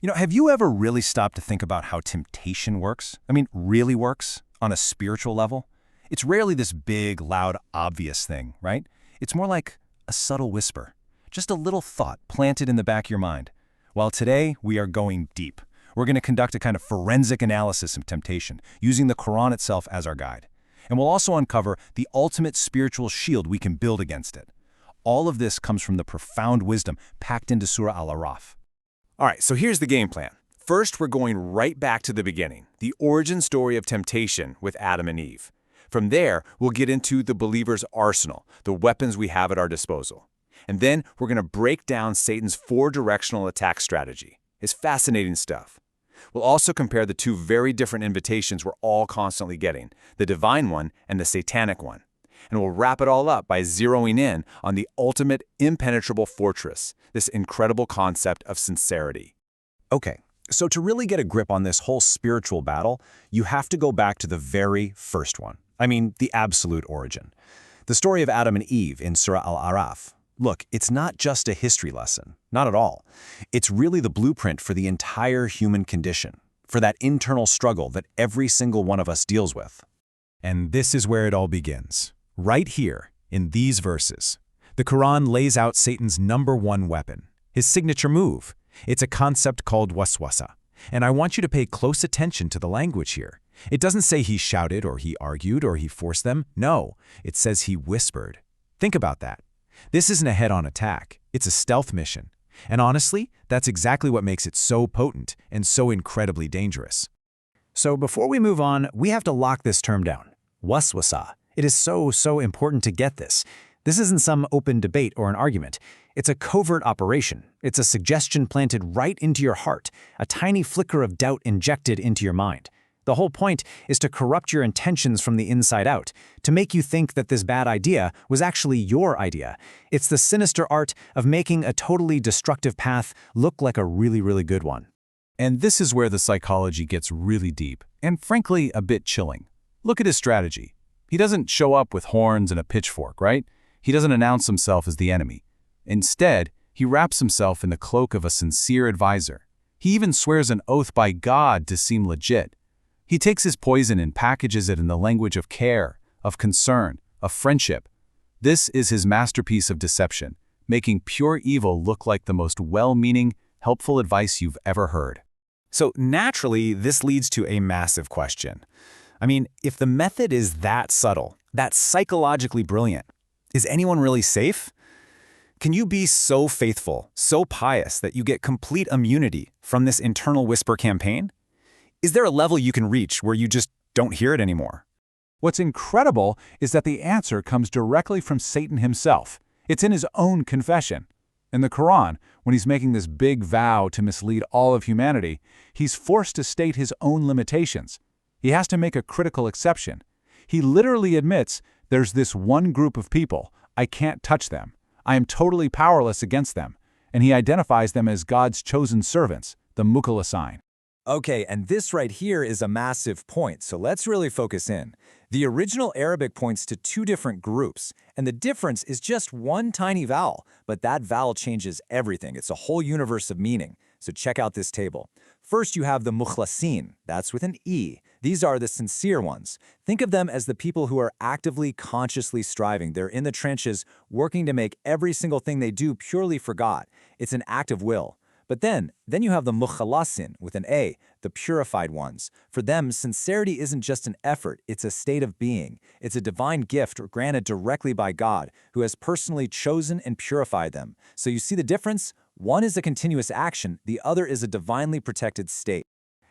Have you ever really stopped to think about how temptation works? I mean, really works on a spiritual level? It's rarely this big, loud, obvious thing, right? It's more like a subtle whisper, just a little thought planted in the back of your mind. Well, today we are going deep. We're going to conduct a kind of forensic analysis of temptation, using the Quran itself as our guide. And we'll also uncover the ultimate spiritual shield we can build against it. All of this comes from the profound wisdom packed into Surah Al-A'raf. All right, so here's the game plan. First, we're going right back to the beginning, the origin story of temptation with Adam and Eve. From there, we'll get into the believer's arsenal, the weapons we have at our disposal. And then we're going to break down Satan's four-directional attack strategy. It's fascinating stuff. We'll also compare the two very different invitations we're all constantly getting, the divine one and the satanic one. And we'll wrap it all up by zeroing in on the ultimate impenetrable fortress, this incredible concept of sincerity. Okay, so to really get a grip on this whole spiritual battle, you have to go back to the very first one. I mean, the absolute origin. The story of Adam and Eve in Surah Al-A'raf. Look, it's not just a history lesson, not at all. It's really the blueprint for the entire human condition, for that internal struggle that every single one of us deals with. And this is where it all begins. Right here, in these verses, the Quran lays out Satan's #1 weapon, his signature move. It's a concept called waswasa. And I want you to pay close attention to the language here. It doesn't say he shouted or he argued or he forced them. No, it says he whispered. Think about that. This isn't a head-on attack. It's a stealth mission. And honestly, that's exactly what makes it so potent and so incredibly dangerous. So before we move on, we have to lock this term down. Waswasa. It is so important to get this. This isn't some open debate or an argument. It's a covert operation. It's a suggestion planted right into your heart, a tiny flicker of doubt injected into your mind. The whole point is to corrupt your intentions from the inside out, to make you think that this bad idea was actually your idea. It's the sinister art of making a totally destructive path look like a really good one. And this is where the psychology gets really deep, and frankly, a bit chilling. Look at his strategy. He doesn't show up with horns and a pitchfork, right? He doesn't announce himself as the enemy. Instead, he wraps himself in the cloak of a sincere advisor. He even swears an oath by God to seem legit. He takes his poison and packages it in the language of care, of concern, of friendship. This is his masterpiece of deception, making pure evil look like the most well-meaning, helpful advice you've ever heard. So naturally, this leads to a massive question. I mean, if the method is that subtle, that psychologically brilliant, is anyone really safe? Can you be so faithful, so pious that you get complete immunity from this internal whisper campaign? Is there a level you can reach where you just don't hear it anymore? What's incredible is that the answer comes directly from Satan himself. It's in his own confession. In the Quran, when he's making this big vow to mislead all of humanity, he's forced to state his own limitations. He has to make a critical exception. He literally admits, there's this one group of people, I can't touch them. I am totally powerless against them. And he identifies them as God's chosen servants, the Mukhalasin. Okay, and this right here is a massive point, so let's really focus in. The original Arabic points to two different groups, and the difference is just one tiny vowel, but that vowel changes everything. It's a whole universe of meaning. So check out this table. First, you have the mukhlasin. That's with an E. These are the sincere ones. Think of them as the people who are actively, consciously striving. They're in the trenches, working to make every single thing they do purely for God. It's an act of will. But then you have the mukhalasin with an A, the purified ones. For them, sincerity isn't just an effort, it's a state of being. It's a divine gift granted directly by God, who has personally chosen and purified them. So you see the difference? One is a continuous action, the other is a divinely protected state.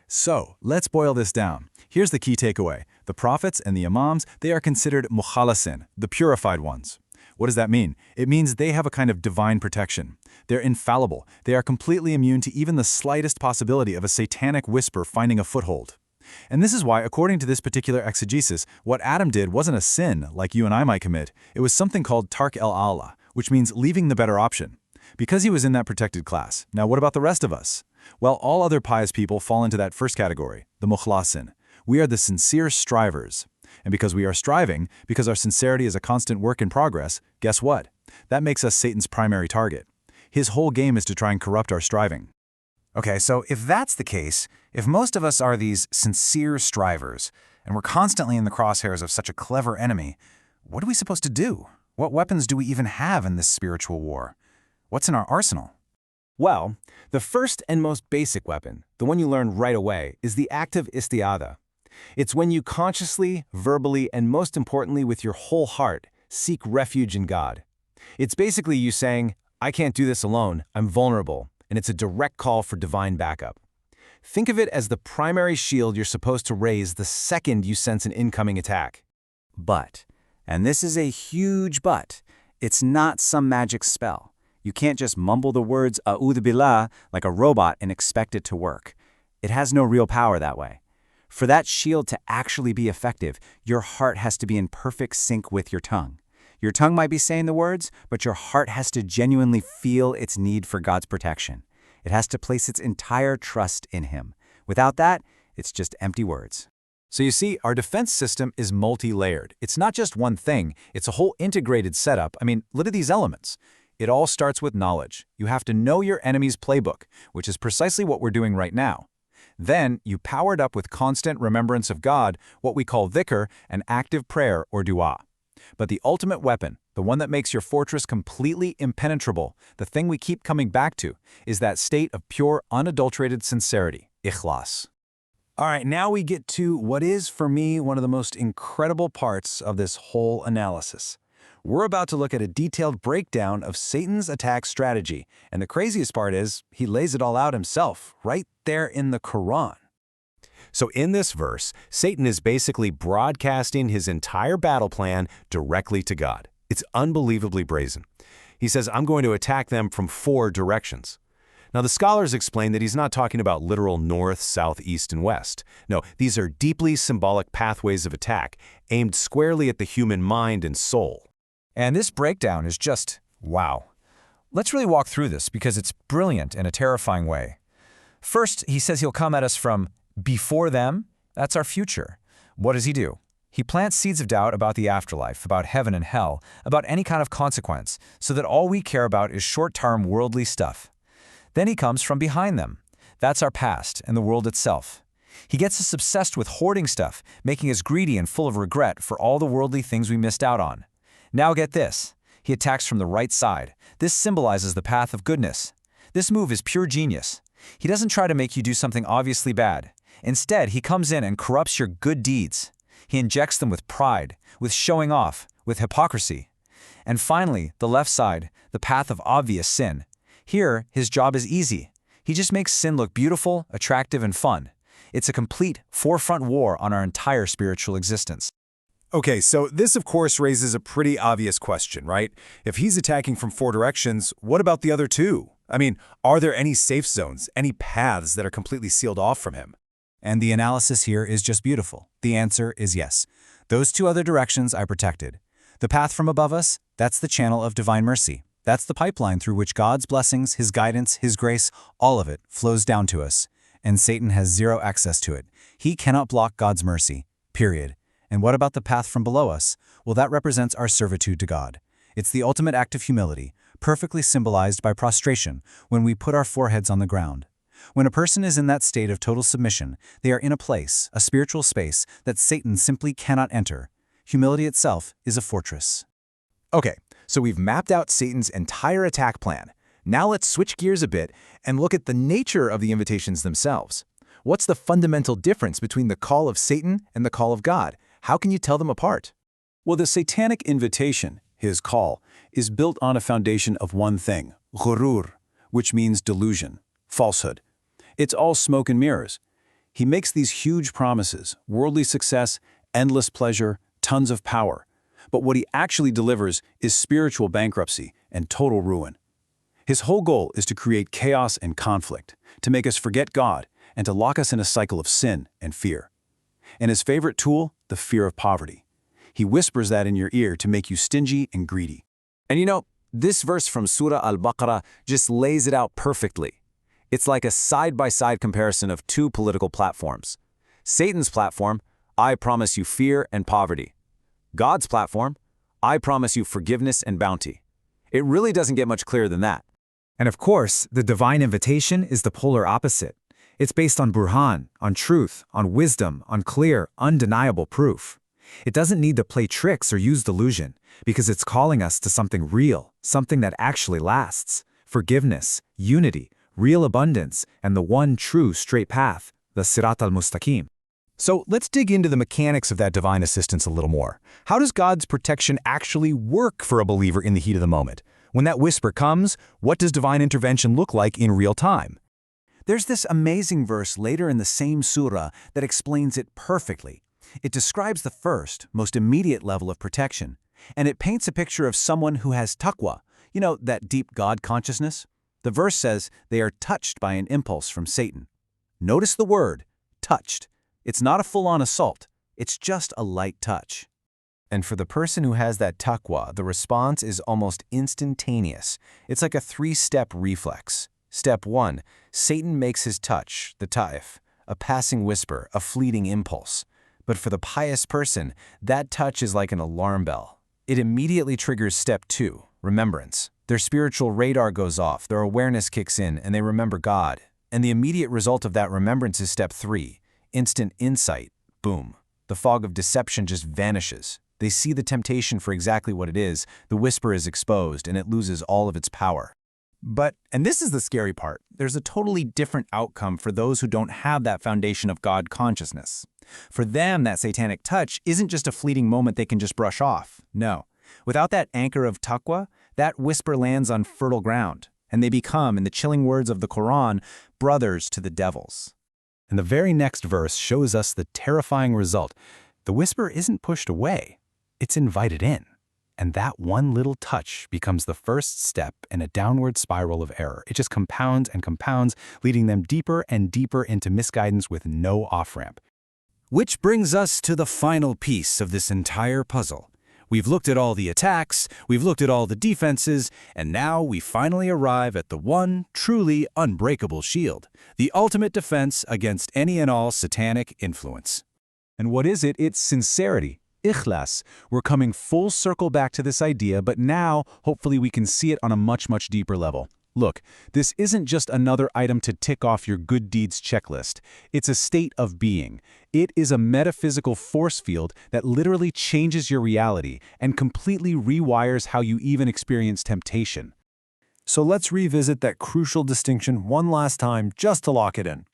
So, let's boil this down. Here's the key takeaway. The prophets and the imams, they are considered mukhalasin, the purified ones. What does that mean? It means they have a kind of divine protection. They're infallible. They are completely immune to even the slightest possibility of a satanic whisper finding a foothold. And this is why, according to this particular exegesis, what Adam did wasn't a sin like you and I might commit. It was something called tark el-aula, which means leaving the better option. Because he was in that protected class. Now what about the rest of us? Well, all other pious people fall into that first category, the mukhlasin. We are the sincere strivers. And because we are striving, because our sincerity is a constant work in progress, guess what? That makes us Satan's primary target. His whole game is to try and corrupt our striving. Okay, so if that's the case, if most of us are these sincere strivers, and we're constantly in the crosshairs of such a clever enemy, what are we supposed to do? What weapons do we even have in this spiritual war? What's in our arsenal? Well, the first and most basic weapon, the one you learn right away, is the act of isti'adha. It's when you consciously, verbally, and most importantly with your whole heart, seek refuge in God. It's basically you saying, I can't do this alone, I'm vulnerable, and it's a direct call for divine backup. Think of it as the primary shield you're supposed to raise the second you sense an incoming attack. But, and this is a huge but, it's not some magic spell. You can't just mumble the words A'udhu Billah like a robot and expect it to work. It has no real power that way. For that shield to actually be effective, your heart has to be in perfect sync with your tongue. Your tongue might be saying the words, but your heart has to genuinely feel its need for God's protection. It has to place its entire trust in Him. Without that, it's just empty words. So you see, our defense system is multi-layered. It's not just one thing, it's a whole integrated setup. I mean, look at these elements. It all starts with knowledge. You have to know your enemy's playbook, which is precisely what we're doing right now. Then, you power it up with constant remembrance of God, what we call dhikr, and active prayer or dua. But the ultimate weapon, the one that makes your fortress completely impenetrable, the thing we keep coming back to, is that state of pure, unadulterated sincerity, ikhlas. All right, now we get to what is, for me, one of the most incredible parts of this whole analysis. We're about to look at a detailed breakdown of Satan's attack strategy, and the craziest part is, he lays it all out himself, right there in the Quran. So in this verse, Satan is basically broadcasting his entire battle plan directly to God. It's unbelievably brazen. He says, I'm going to attack them from 4 directions. Now, the scholars explain that he's not talking about literal north, south, east, and west. No, these are deeply symbolic pathways of attack, aimed squarely at the human mind and soul. And this breakdown is just wow. Let's really walk through this because it's brilliant in a terrifying way. First, he says he'll come at us from before them. That's our future. What does he do? He plants seeds of doubt about the afterlife, about heaven and hell, about any kind of consequence, so that all we care about is short-term worldly stuff. Then he comes from behind them. That's our past and the world itself. He gets us obsessed with hoarding stuff, making us greedy and full of regret for all the worldly things we missed out on. Now get this. He attacks from the right side. This symbolizes the path of goodness. This move is pure genius. He doesn't try to make you do something obviously bad. Instead, he comes in and corrupts your good deeds. He injects them with pride, with showing off, with hypocrisy. And finally, the left side, the path of obvious sin. Here, his job is easy. He just makes sin look beautiful, attractive, and fun. It's a complete forefront war on our entire spiritual existence. Okay, so this of course raises a pretty obvious question, right? If he's attacking from 4 directions, what about the other 2? I mean, are there any safe zones, any paths that are completely sealed off from him? And the analysis here is just beautiful. The answer is yes. Those 2 other directions I protected. The path from above us, that's the channel of divine mercy. That's the pipeline through which God's blessings, His guidance, His grace, all of it flows down to us. And Satan has zero access to it. He cannot block God's mercy, period. And what about the path from below us? Well, that represents our servitude to God. It's the ultimate act of humility, perfectly symbolized by prostration, when we put our foreheads on the ground. When a person is in that state of total submission, they are in a place, a spiritual space, that Satan simply cannot enter. Humility itself is a fortress. Okay, so we've mapped out Satan's entire attack plan. Now let's switch gears a bit and look at the nature of the invitations themselves. What's the fundamental difference between the call of Satan and the call of God? How can you tell them apart? Well, the satanic invitation, his call, is built on a foundation of one thing, ghurur, which means delusion, falsehood. It's all smoke and mirrors. He makes these huge promises, worldly success, endless pleasure, tons of power. But what he actually delivers is spiritual bankruptcy and total ruin. His whole goal is to create chaos and conflict, to make us forget God, and to lock us in a cycle of sin and fear. And his favorite tool, the fear of poverty. He whispers that in your ear to make you stingy and greedy. And you know, this verse from Surah Al-Baqarah just lays it out perfectly. It's like a side-by-side comparison of 2 political platforms. Satan's platform, I promise you fear and poverty. God's platform, I promise you forgiveness and bounty. It really doesn't get much clearer than that. And of course, the divine invitation is the polar opposite. It's based on burhan, on truth, on wisdom, on clear, undeniable proof. It doesn't need to play tricks or use delusion, because it's calling us to something real, something that actually lasts. Forgiveness, unity, real abundance, and the one true straight path, the Sirat al-Mustaqim. So let's dig into the mechanics of that divine assistance a little more. How does God's protection actually work for a believer in the heat of the moment? When that whisper comes, what does divine intervention look like in real time? There's this amazing verse later in the same surah that explains it perfectly. It describes the first, most immediate level of protection, and it paints a picture of someone who has taqwa, that deep God consciousness. The verse says they are touched by an impulse from Satan. Notice the word, touched. It's not a full-on assault. It's just a light touch. And for the person who has that taqwa, the response is almost instantaneous. It's like a three-step reflex. Step 1, Satan makes his touch, the ta'if, a passing whisper, a fleeting impulse. But for the pious person, that touch is like an alarm bell. It immediately triggers step 2, remembrance. Their spiritual radar goes off, their awareness kicks in, and they remember God. And the immediate result of that remembrance is step 3, instant insight. Boom. The fog of deception just vanishes. They see the temptation for exactly what it is, the whisper is exposed, and it loses all of its power. But, and this is the scary part, there's a totally different outcome for those who don't have that foundation of God consciousness. For them, that satanic touch isn't just a fleeting moment they can just brush off. No. Without that anchor of taqwa, that whisper lands on fertile ground, and they become, in the chilling words of the Qur'an, brothers to the devils. And the very next verse shows us the terrifying result. The whisper isn't pushed away, it's invited in. And that one little touch becomes the first step in a downward spiral of error. It just compounds and compounds, leading them deeper and deeper into misguidance with no off-ramp. Which brings us to the final piece of this entire puzzle. We've looked at all the attacks, we've looked at all the defenses, and now we finally arrive at the one truly unbreakable shield, the ultimate defense against any and all satanic influence. And what is it? It's sincerity. Ikhlas. We're coming full circle back to this idea, but now, hopefully we can see it on a much, much deeper level. Look, this isn't just another item to tick off your good deeds checklist. It's a state of being. It is a metaphysical force field that literally changes your reality and completely rewires how you even experience temptation. So let's revisit that crucial distinction one last time just to lock it in.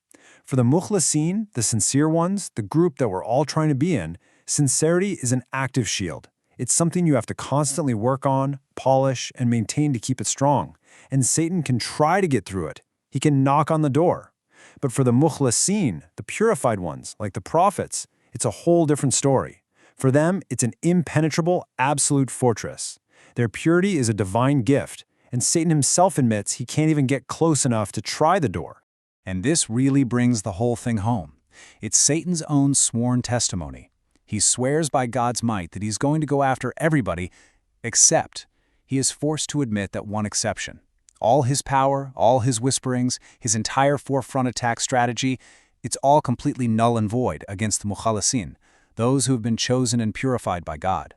For the mukhlaseen, the sincere ones, the group that we're all trying to be in, sincerity is an active shield. It's something you have to constantly work on, polish, and maintain to keep it strong. And Satan can try to get through it. He can knock on the door. But for the mukhlaseen, the purified ones, like the prophets, it's a whole different story. For them, it's an impenetrable, absolute fortress. Their purity is a divine gift, and Satan himself admits he can't even get close enough to try the door. And this really brings the whole thing home. It's Satan's own sworn testimony. He swears by God's might that he's going to go after everybody, except he is forced to admit that one exception. All his power, all his whisperings, his entire forefront attack strategy, it's all completely null and void against the mukhalasin, those who have been chosen and purified by God.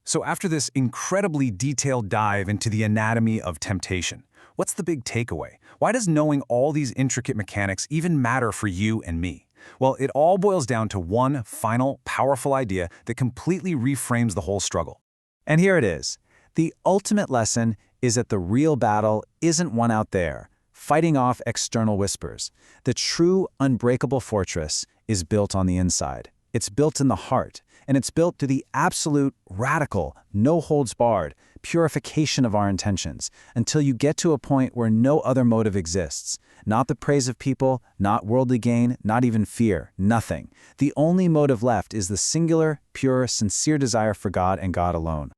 So after this incredibly detailed dive into the anatomy of temptation, what's the big takeaway? Why does knowing all these intricate mechanics even matter for you and me? Well, it all boils down to one final, powerful idea that completely reframes the whole struggle. And here it is. The ultimate lesson is that the real battle isn't one out there, fighting off external whispers. The true, unbreakable fortress is built on the inside. It's built in the heart, and it's built to the absolute, radical, no-holds-barred purification of our intentions until you get to a point where no other motive exists. Not the praise of people, not worldly gain, not even fear, nothing. The only motive left is the singular, pure, sincere desire for God and God alone.